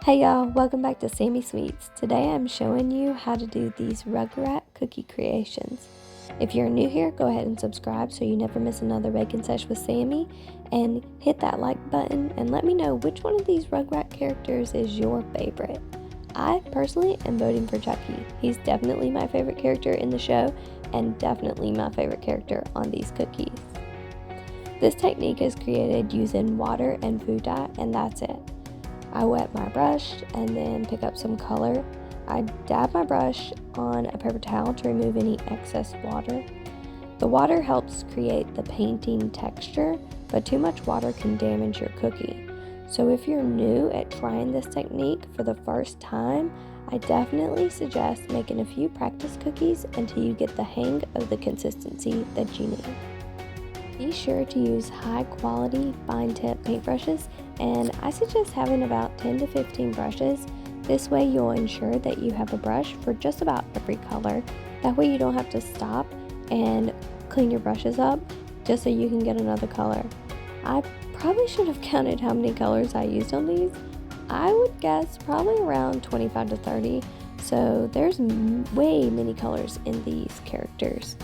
Hey y'all, welcome back to Sammy Sweets. Today I'm showing you how to do these Rugrat cookie creations. If you're new here, go ahead and subscribe so you never miss another Baking Sesh with Sammy, and hit that like button and let me know which one of these Rugrat characters is your favorite. I personally am voting for Chucky. He's definitely my favorite character in the show and definitely my favorite character on these cookies. This technique is created using water and food dye, and that's it. I wet my brush and then pick up some color. I dab my brush on a paper towel to remove any excess water. The water helps create the painting texture, but too much water can damage your cookie. So if you're new at trying this technique for the first time, I definitely suggest making a few practice cookies until you get the hang of the consistency that you need. Be sure to use high quality fine tip paintbrushes, and I suggest having about 10 to 15 brushes. This way you'll ensure that you have a brush for just about every color. That way you don't have to stop and clean your brushes up just so you can get another color. I probably should have counted how many colors I used on these. I would guess probably around 25 to 30, so there's way many colors in these characters.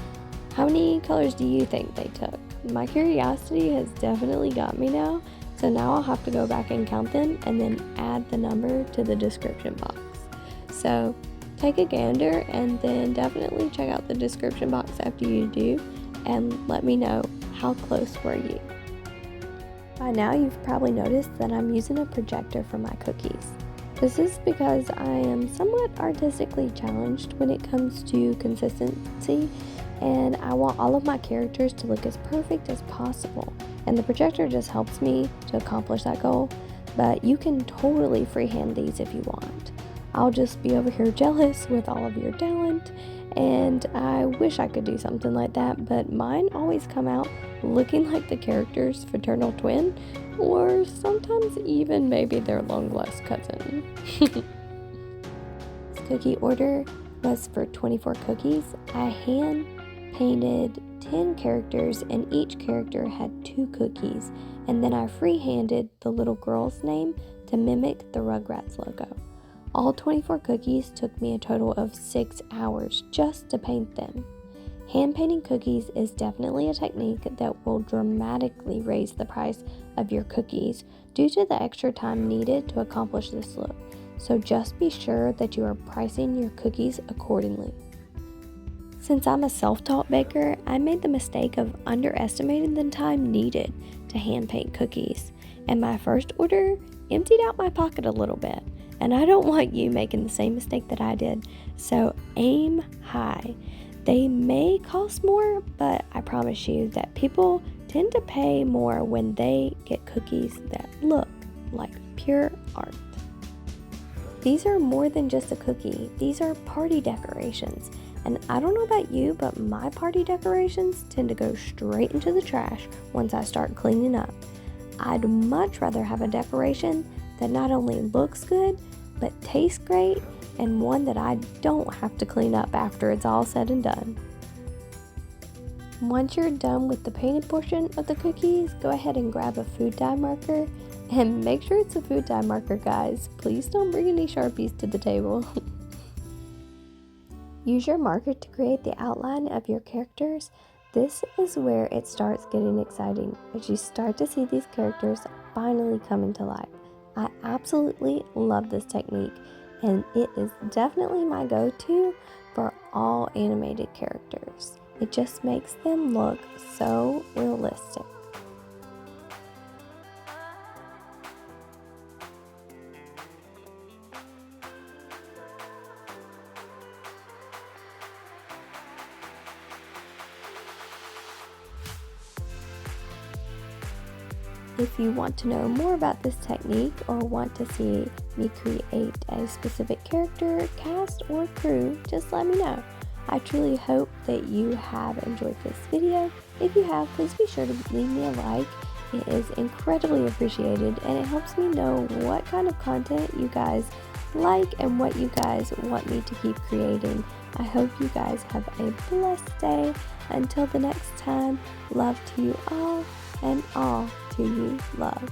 How many colors do you think they took? My curiosity has definitely got me now, so now I'll have to go back and count them and then add the number to the description box. So take a gander and then definitely check out the description box after you do and let me know how close were you. By now you've probably noticed that I'm using a projector for my cookies. This is because I am somewhat artistically challenged when it comes to consistency, and I want all of my characters to look as perfect as possible, and the projector just helps me to accomplish that goal. But you can totally freehand these if you want. I'll just be over here jealous with all of your talent, and I wish I could do something like that, but mine always come out looking like the character's fraternal twin, or sometimes even maybe their long lost cousin. This cookie order was for 24 cookies. I hand painted 10 characters and each character had 2 cookies, and then I freehanded the little girl's name to mimic the Rugrats logo. All 24 cookies took me a total of 6 hours just to paint them. Hand painting cookies is definitely a technique that will dramatically raise the price of your cookies due to the extra time needed to accomplish this look, so just be sure that you are pricing your cookies accordingly. Since I'm a self-taught baker, I made the mistake of underestimating the time needed to hand paint cookies, and my first order emptied out my pocket a little bit, and I don't want you making the same mistake that I did, so aim high. They may cost more, but I promise you that people tend to pay more when they get cookies that look like pure art. These are more than just a cookie. These are party decorations. And I don't know about you, but my party decorations tend to go straight into the trash once I start cleaning up. I'd much rather have a decoration that not only looks good, but tastes great, and one that I don't have to clean up after it's all said and done. Once you're done with the painted portion of the cookies, go ahead and grab a food dye marker, and make sure it's a food dye marker, guys. Please don't bring any Sharpies to the table. Use your marker to create the outline of your characters. This is where it starts getting exciting, as you start to see these characters finally coming to life. I absolutely love this technique, and it is definitely my go-to for all animated characters. It just makes them look so realistic. If you want to know more about this technique or want to see me create a specific character, cast, or crew, just let me know. I truly hope that you have enjoyed this video. If you have, please be sure to leave me a like. It is incredibly appreciated, and it helps me know what kind of content you guys like and what you guys want me to keep creating. I hope you guys have a blessed day. Until the next time, love to you all, and all to you love.